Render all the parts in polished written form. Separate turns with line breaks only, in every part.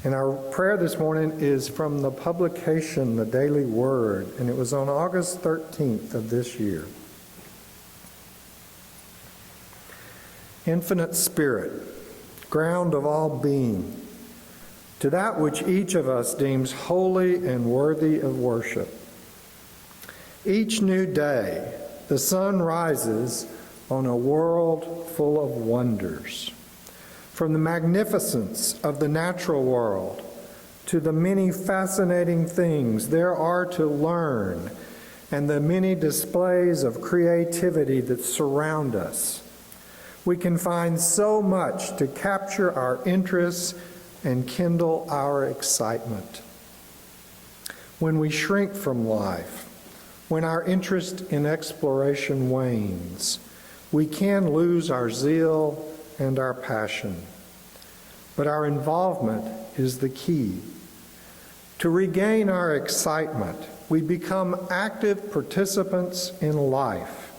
And our prayer this morning is from the publication, The Daily Word, and it was on August 13th of this year. Infinite Spirit, ground of all being, to that which each of us deems holy and worthy of worship. Each new day, the sun rises on a world full of wonders. From the magnificence of the natural world to the many fascinating things there are to learn and the many displays of creativity that surround us, we can find so much to capture our interests and kindle our excitement. When we shrink from life, when our interest in exploration wanes, we can lose our zeal and our passion. But our involvement is the key. To regain our excitement, we become active participants in life.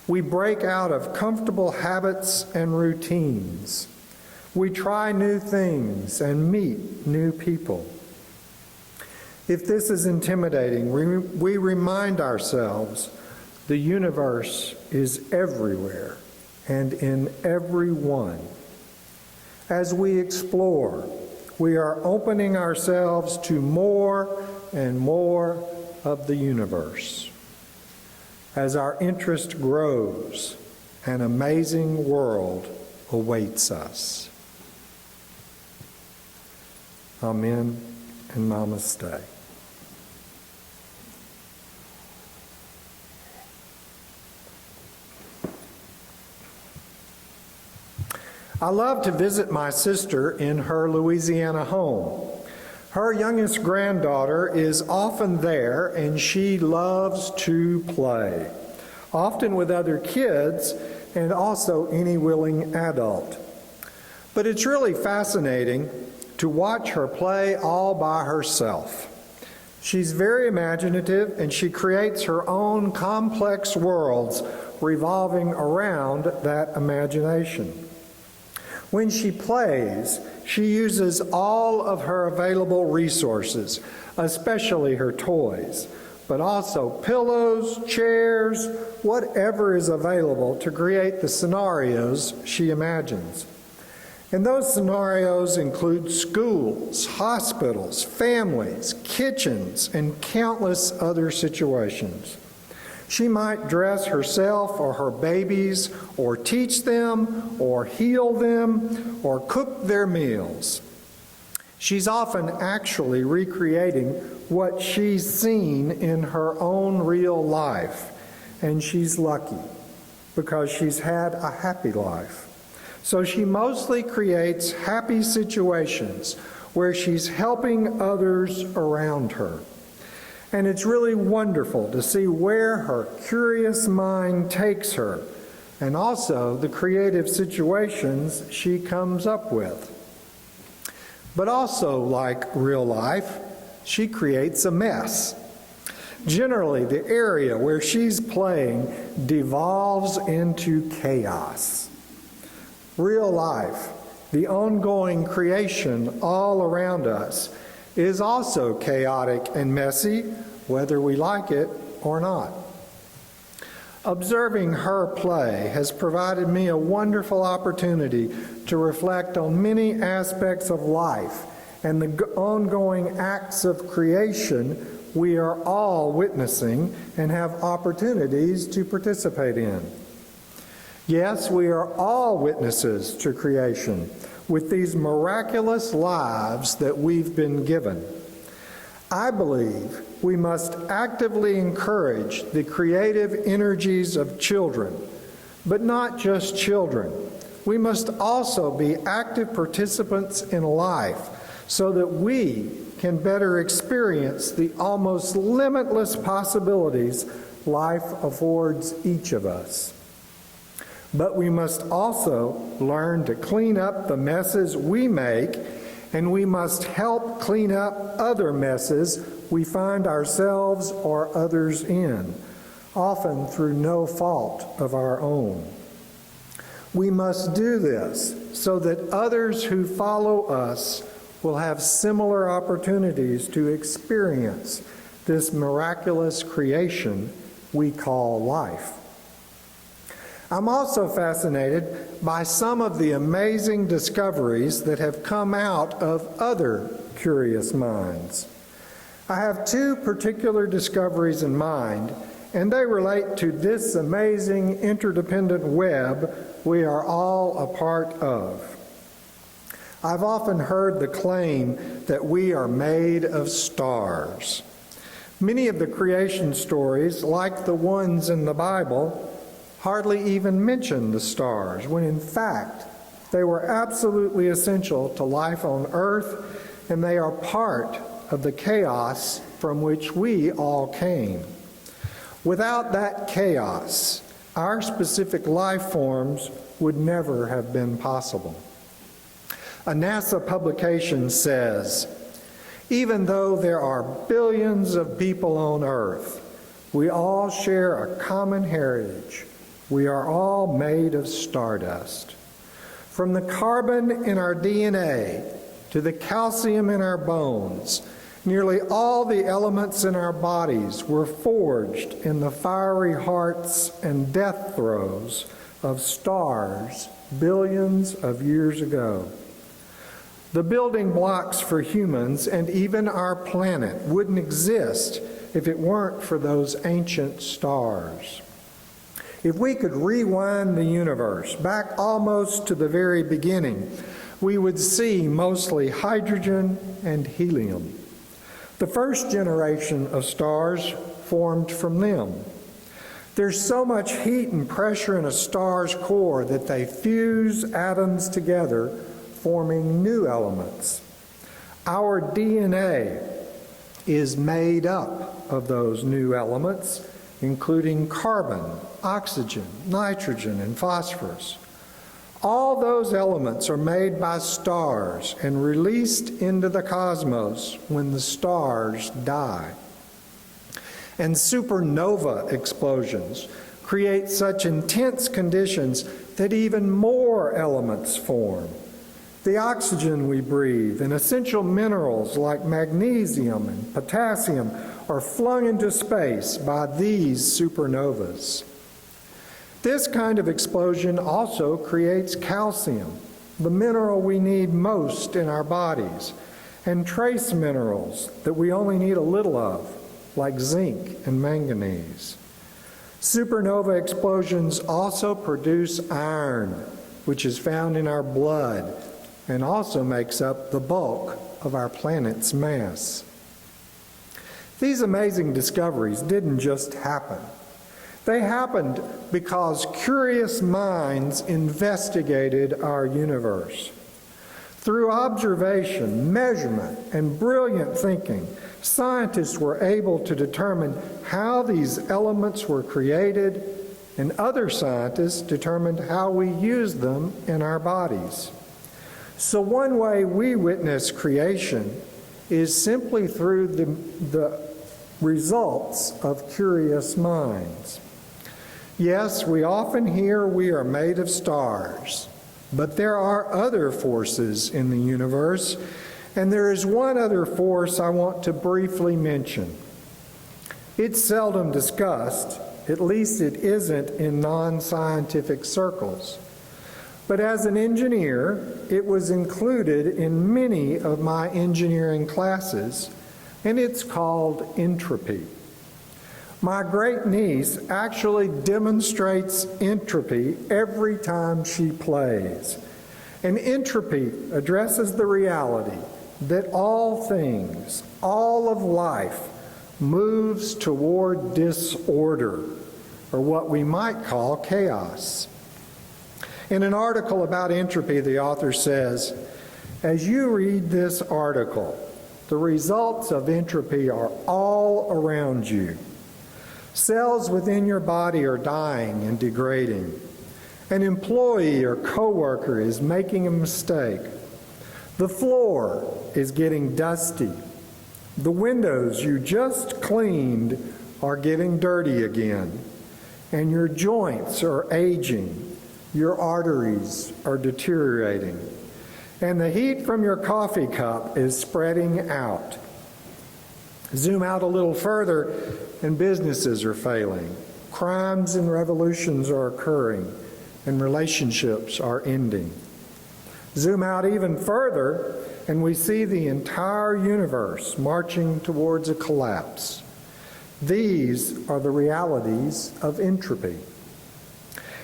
We break out of comfortable habits and routines. We try new things and meet new people. If this is intimidating, we remind ourselves the universe is everywhere and in everyone. As we explore, we are opening ourselves to more and more of the universe. As our interest grows, an amazing world awaits us. Amen and namaste. I love to visit my sister in her Louisiana home. Her youngest granddaughter is often there, and she loves to play, often with other kids and also any willing adult. But it's really fascinating to watch her play all by herself. She's very imaginative, and she creates her own complex worlds revolving around that imagination. When she plays, she uses all of her available resources, especially her toys, but also pillows, chairs, whatever is available to create the scenarios she imagines. And those scenarios include schools, hospitals, families, kitchens, and countless other situations. She might dress herself or her babies, or teach them, or heal them, or cook their meals. She's often actually recreating what she's seen in her own real life, and she's lucky because she's had a happy life. So she mostly creates happy situations where she's helping others around her. And it's really wonderful to see where her curious mind takes her, and also the creative situations she comes up with. But also, like real life, she creates a mess. Generally, the area where she's playing devolves into chaos. Real life, the ongoing creation all around us, is also chaotic and messy, whether we like it or not. Observing her play has provided me a wonderful opportunity to reflect on many aspects of life and the ongoing acts of creation we are all witnessing and have opportunities to participate in. Yes, we are all witnesses to creation with these miraculous lives that we've been given. I believe we must actively encourage the creative energies of children, but not just children. We must also be active participants in life so that we can better experience the almost limitless possibilities life affords each of us. But we must also learn to clean up the messes we make, and we must help clean up other messes we find ourselves or others in, often through no fault of our own. We must do this so that others who follow us will have similar opportunities to experience this miraculous creation we call life. I'm also fascinated by some of the amazing discoveries that have come out of other curious minds. I have two particular discoveries in mind, and they relate to this amazing interdependent web we are all a part of. I've often heard the claim that we are made of stars. Many of the creation stories, like the ones in the Bible, hardly even mention the stars, when in fact they were absolutely essential to life on earth, and they are part of the chaos from which we all came. Without that chaos, our specific life forms would never have been possible. A NASA publication says, even though there are billions of people on Earth, we all share a common heritage. We are all made of stardust. From the carbon in our DNA to the calcium in our bones, nearly all the elements in our bodies were forged in the fiery hearts and death throes of stars billions of years ago. The building blocks for humans and even our planet wouldn't exist if it weren't for those ancient stars. If we could rewind the universe back almost to the very beginning, we would see mostly hydrogen and helium. The first generation of stars formed from them. There's so much heat and pressure in a star's core that they fuse atoms together, forming new elements. Our DNA is made up of those new elements, including carbon, oxygen, nitrogen, and phosphorus. All those elements are made by stars and released into the cosmos when the stars die. And supernova explosions create such intense conditions that even more elements form. The oxygen we breathe and essential minerals like magnesium and potassium are flung into space by these supernovas. This kind of explosion also creates calcium, the mineral we need most in our bodies, and trace minerals that we only need a little of, like zinc and manganese. Supernova explosions also produce iron, which is found in our blood and also makes up the bulk of our planet's mass. These amazing discoveries didn't just happen. They happened because curious minds investigated our universe. Through observation, measurement, and brilliant thinking, scientists were able to determine how these elements were created, and other scientists determined how we use them in our bodies. So one way we witness creation is simply through the results of curious minds. Yes, we often hear we are made of stars, but there are other forces in the universe, and there is one other force I want to briefly mention. It's seldom discussed, at least it isn't in non-scientific circles. But as an engineer, it was included in many of my engineering classes, and it's called entropy. My great-niece actually demonstrates entropy every time she plays. And entropy addresses the reality that all things, all of life, moves toward disorder, or what we might call chaos. In an article about entropy, the author says, as you read this article, the results of entropy are all around you. Cells within your body are dying and degrading. An employee or coworker is making a mistake. The floor is getting dusty. The windows you just cleaned are getting dirty again. And your joints are aging. Your arteries are deteriorating. and the heat from your coffee cup is spreading out. Zoom out a little further, and businesses are failing. Crimes and revolutions are occurring, and relationships are ending. Zoom out even further, and we see the entire universe marching towards a collapse. These are the realities of entropy.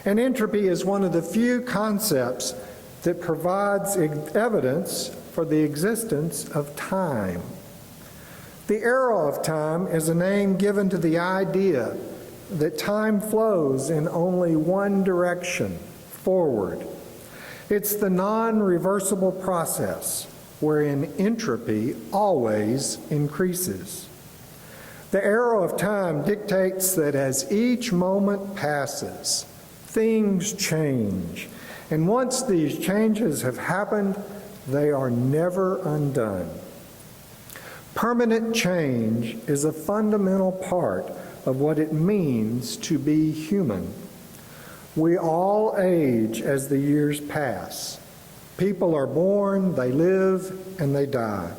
And entropy is one of the few concepts that provides evidence for the existence of time. The arrow of time is a name given to the idea that time flows in only one direction, forward. It's the non-reversible process wherein entropy always increases. The arrow of time dictates that as each moment passes, things change. And once these changes have happened, they are never undone. Permanent change is a fundamental part of what it means to be human. We all age as the years pass. People are born, they live, and they die.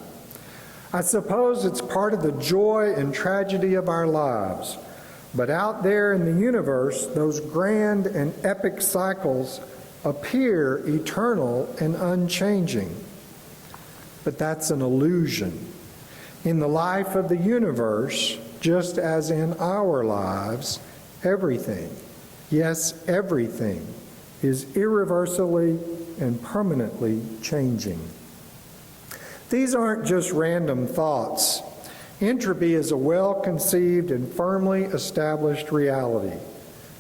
I suppose it's part of the joy and tragedy of our lives. But out there in the universe, those grand and epic cycles appear eternal and unchanging. But that's an illusion. In the life of the universe, just as in our lives, everything, yes, everything, is irreversibly and permanently changing. These aren't just random thoughts. Entropy is a well-conceived and firmly established reality,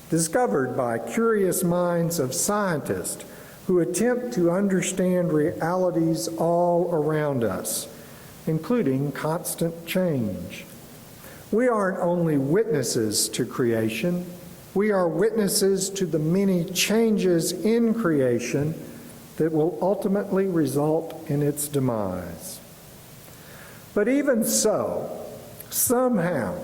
discovered by curious minds of scientists who attempt to understand realities all around us, including constant change. We aren't only witnesses to creation, we are witnesses to the many changes in creation that will ultimately result in its demise. But even so, somehow,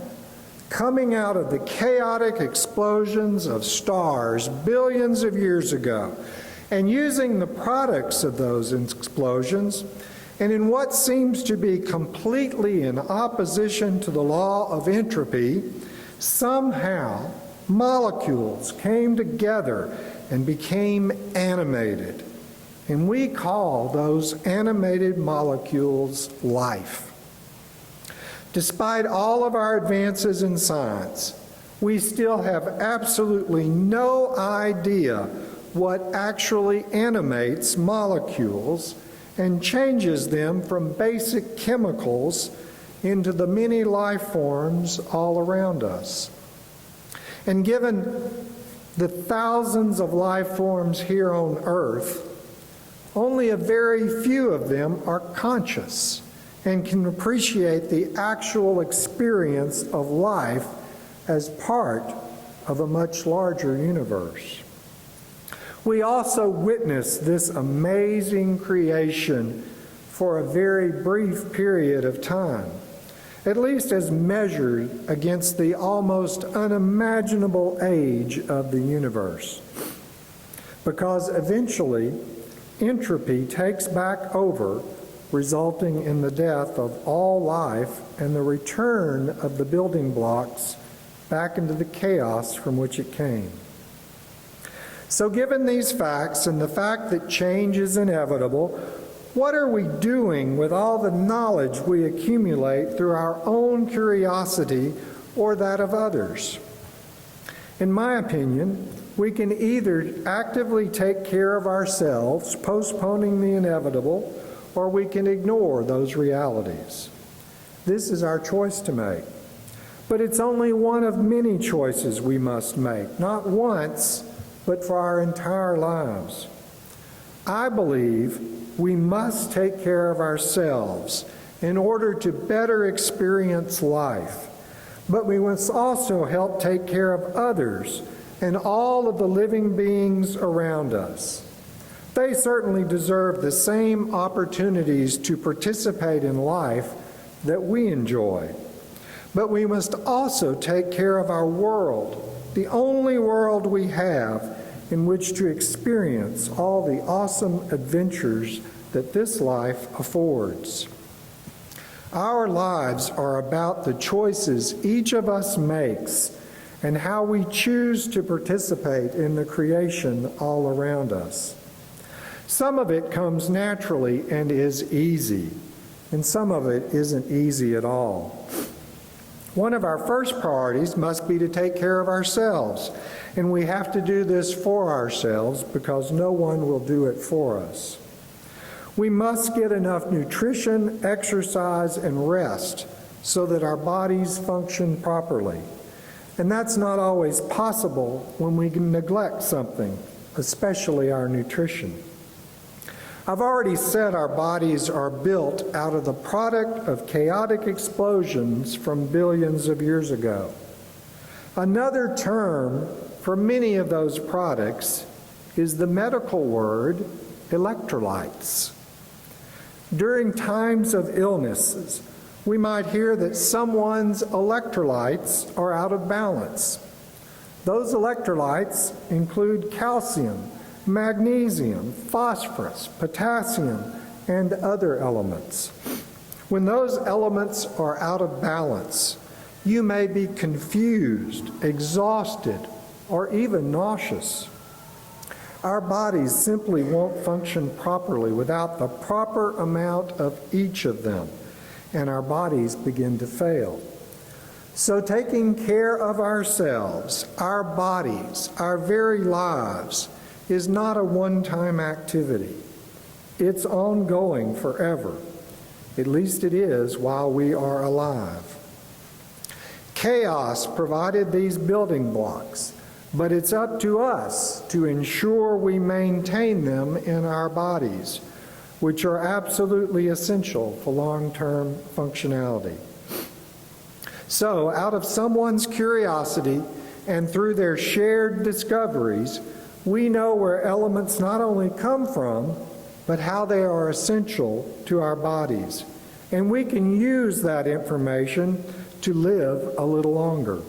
coming out of the chaotic explosions of stars billions of years ago, and using the products of those explosions, and in what seems to be completely in opposition to the law of entropy, somehow molecules came together and became animated. And we call those animated molecules life. Despite all of our advances in science, we still have absolutely no idea what actually animates molecules and changes them from basic chemicals into the many life forms all around us. And given the thousands of life forms here on Earth, only a very few of them are conscious and can appreciate the actual experience of life as part of a much larger universe. We also witness this amazing creation for a very brief period of time, at least as measured against the almost unimaginable age of the universe. Because eventually, entropy takes back over, resulting in the death of all life and the return of the building blocks back into the chaos from which it came. So given these facts and the fact that change is inevitable, what are we doing with all the knowledge we accumulate through our own curiosity or that of others? In my opinion, we can either actively take care of ourselves, postponing the inevitable, or we can ignore those realities. This is our choice to make. But it's only one of many choices we must make, not once, but for our entire lives. I believe we must take care of ourselves in order to better experience life, but we must also help take care of others and all of the living beings around us. They certainly deserve the same opportunities to participate in life that we enjoy. But we must also take care of our world, the only world we have, in which to experience all the awesome adventures that this life affords. Our lives are about the choices each of us makes and how we choose to participate in the creation all around us. Some of it comes naturally and is easy, and some of it isn't easy at all. One of our first priorities must be to take care of ourselves, and we have to do this for ourselves because no one will do it for us. We must get enough nutrition, exercise, and rest so that our bodies function properly. And that's not always possible when we neglect something, especially our nutrition. I've already said our bodies are built out of the product of chaotic explosions from billions of years ago. Another term for many of those products is the medical word electrolytes. During times of illnesses, we might hear that someone's electrolytes are out of balance. Those electrolytes include calcium, magnesium, phosphorus, potassium, and other elements. When those elements are out of balance, you may be confused, exhausted, or even nauseous. Our bodies simply won't function properly without the proper amount of each of them, and our bodies begin to fail. So taking care of ourselves, our bodies, our very lives, is not a one-time activity. It's ongoing forever. At least it is while we are alive. Chaos provided these building blocks, but it's up to us to ensure we maintain them in our bodies, which are absolutely essential for long-term functionality. So, out of someone's curiosity and through their shared discoveries, we know where elements not only come from, but how they are essential to our bodies. And we can use that information to live a little longer.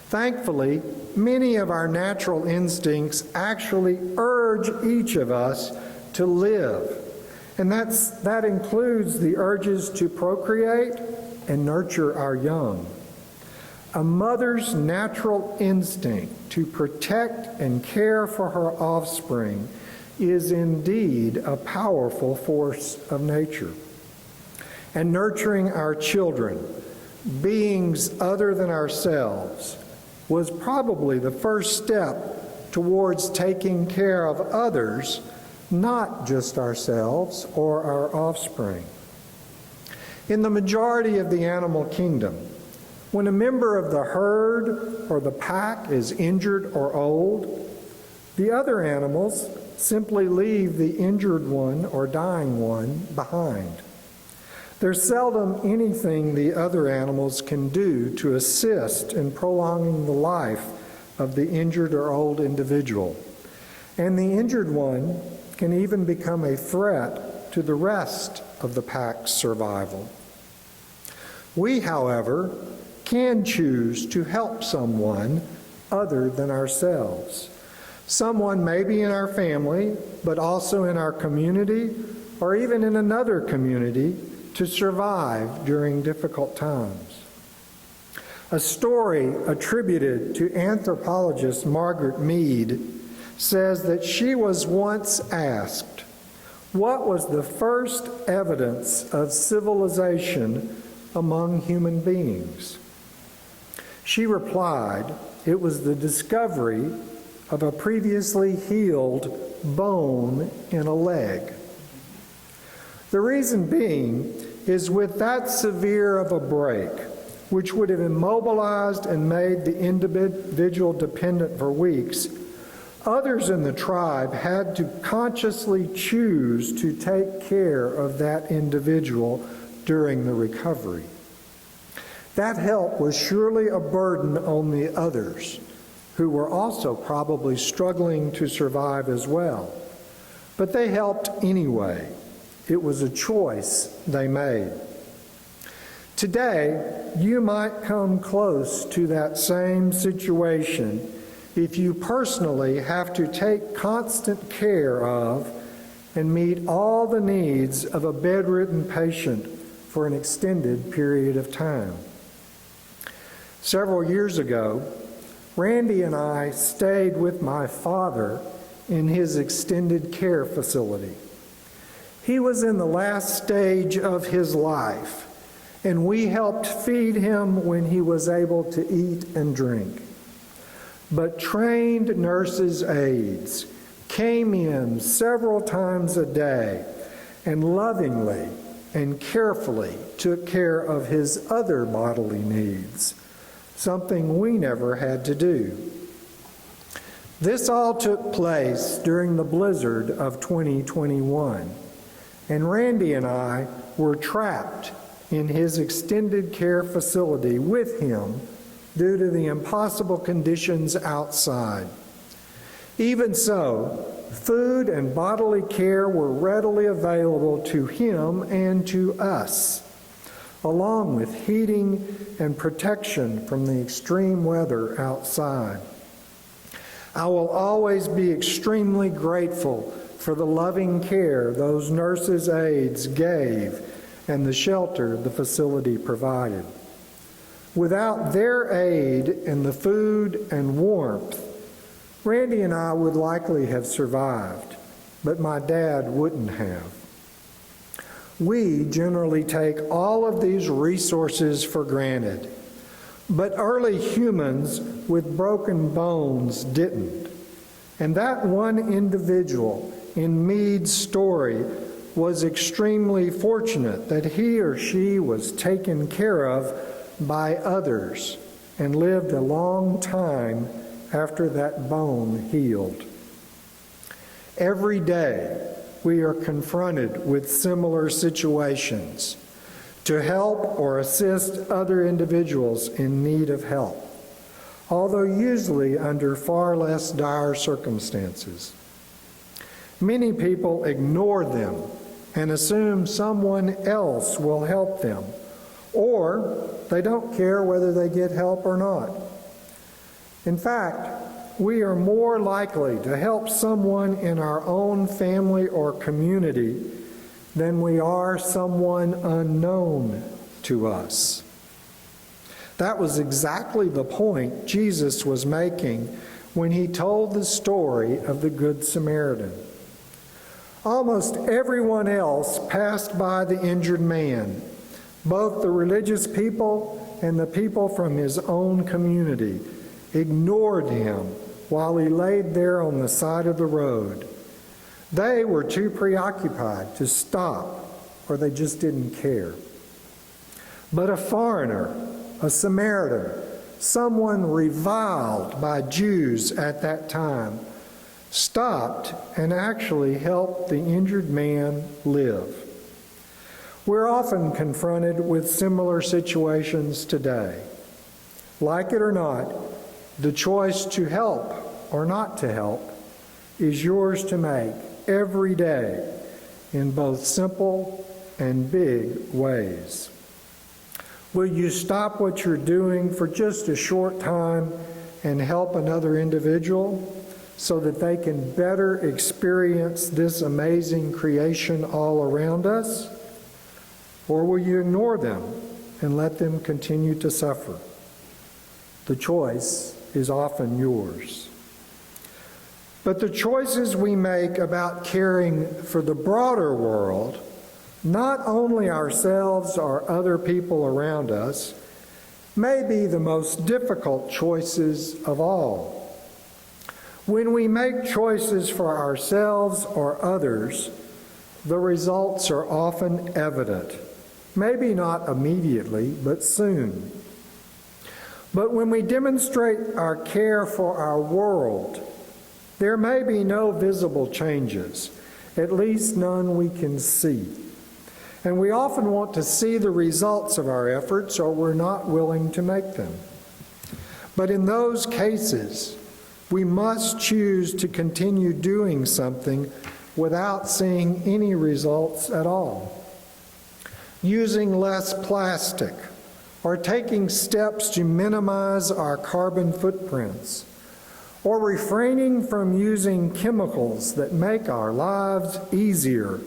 Thankfully, many of our natural instincts actually urge each of us to live. And that includes the urges to procreate and nurture our young. A mother's natural instinct to protect and care for her offspring is indeed a powerful force of nature. And nurturing our children, beings other than ourselves, was probably the first step towards taking care of others, not just ourselves or our offspring. In the majority of the animal kingdom, when a member of the herd or the pack is injured or old, the other animals simply leave the injured one or dying one behind. There's seldom anything the other animals can do to assist in prolonging the life of the injured or old individual. And the injured one can even become a threat to the rest of the pack's survival. We, however, can choose to help someone other than ourselves. Someone maybe in our family, but also in our community, or even in another community, to survive during difficult times. A story attributed to anthropologist Margaret Mead says that she was once asked, "What was the first evidence of civilization among human beings?" She replied, "It was the discovery of a previously healed bone in a leg." The reason being is with that severe of a break, which would have immobilized and made the individual dependent for weeks, others in the tribe had to consciously choose to take care of that individual during the recovery. That help was surely a burden on the others, who were also probably struggling to survive as well. But they helped anyway. It was a choice they made. Today, you might come close to that same situation if you personally have to take constant care of and meet all the needs of a bedridden patient for an extended period of time. Several years ago, Randy and I stayed with my father in his extended care facility. He was in the last stage of his life, and we helped feed him when he was able to eat and drink. But trained nurses' aides came in several times a day and lovingly and carefully took care of his other bodily needs, something we never had to do. This all took place during the blizzard of 2021, and Randy and I were trapped in his extended care facility with him due to the impossible conditions outside. Even so, food and bodily care were readily available to him and to us, along with heating and protection from the extreme weather outside. I will always be extremely grateful for the loving care those nurses' aides gave and the shelter the facility provided. Without their aid and the food and warmth, Randy and I would likely have survived, but my dad wouldn't have. We generally take all of these resources for granted, but early humans with broken bones didn't. And that one individual in Mead's story was extremely fortunate that he or she was taken care of by others and lived a long time after that bone healed. Every day, we are confronted with similar situations to help or assist other individuals in need of help, although usually under far less dire circumstances. Many people ignore them and assume someone else will help them, or they don't care whether they get help or not. In fact, we are more likely to help someone in our own family or community than we are someone unknown to us. That was exactly the point Jesus was making when he told the story of the Good Samaritan. Almost everyone else passed by the injured man, both the religious people and the people from his own community ignored him while he laid there on the side of the road. They were too preoccupied to stop, or they just didn't care. But a foreigner, a Samaritan, someone reviled by Jews at that time, stopped and actually helped the injured man live. We're often confronted with similar situations today. Like it or not, the choice to help or not to help is yours to make every day in both simple and big ways. Will you stop what you're doing for just a short time and help another individual so that they can better experience this amazing creation all around us? Or will you ignore them and let them continue to suffer? The choice is often yours. But the choices we make about caring for the broader world, not only ourselves or other people around us, may be the most difficult choices of all. When we make choices for ourselves or others, the results are often evident. Maybe not immediately, but soon. But when we demonstrate our care for our world, there may be no visible changes, at least none we can see. And we often want to see the results of our efforts, or we're not willing to make them. But in those cases, we must choose to continue doing something without seeing any results at all. Using less plastic, or taking steps to minimize our carbon footprints, or refraining from using chemicals that make our lives easier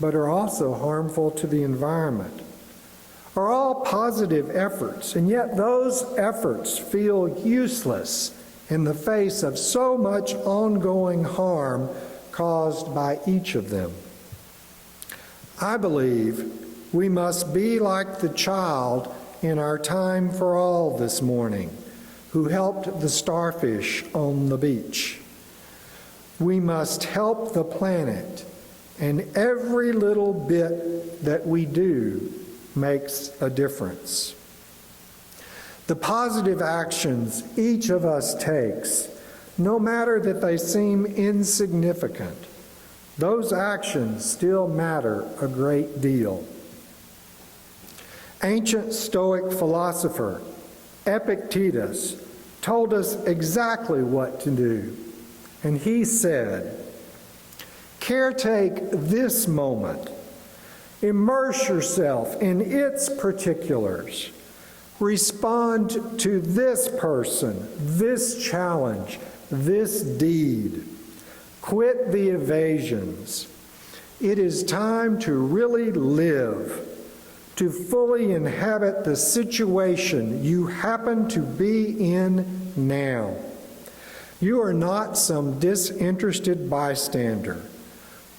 but are also harmful to the environment, are all positive efforts, and yet those efforts feel useless in the face of so much ongoing harm caused by each of them. I believe we must be like the child in our time for all this morning who helped the starfish on the beach. We must help the planet, and every little bit that we do makes a difference. The positive actions each of us takes, no matter that they seem insignificant, those actions still matter a great deal. Ancient Stoic philosopher Epictetus told us exactly what to do, and he said, "Caretake this moment. Immerse yourself in its particulars. Respond to this person, this challenge, this deed. Quit the evasions. It is time to really live, to fully inhabit the situation you happen to be in now. You are not some disinterested bystander.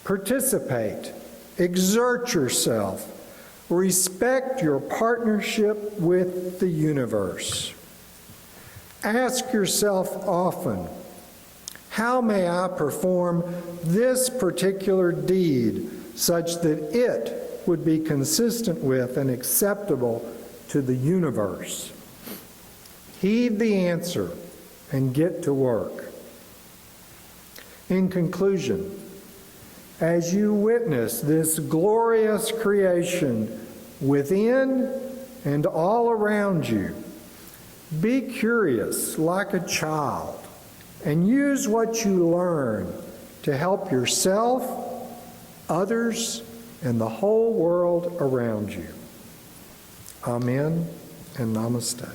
Participate, exert yourself, respect your partnership with the universe. Ask yourself often, how may I perform this particular deed such that it would be consistent with and acceptable to the universe? Heed the answer and get to work." In conclusion, as you witness this glorious creation within and all around you, be curious like a child and use what you learn to help yourself, others, and the whole world around you. Amen and namaste.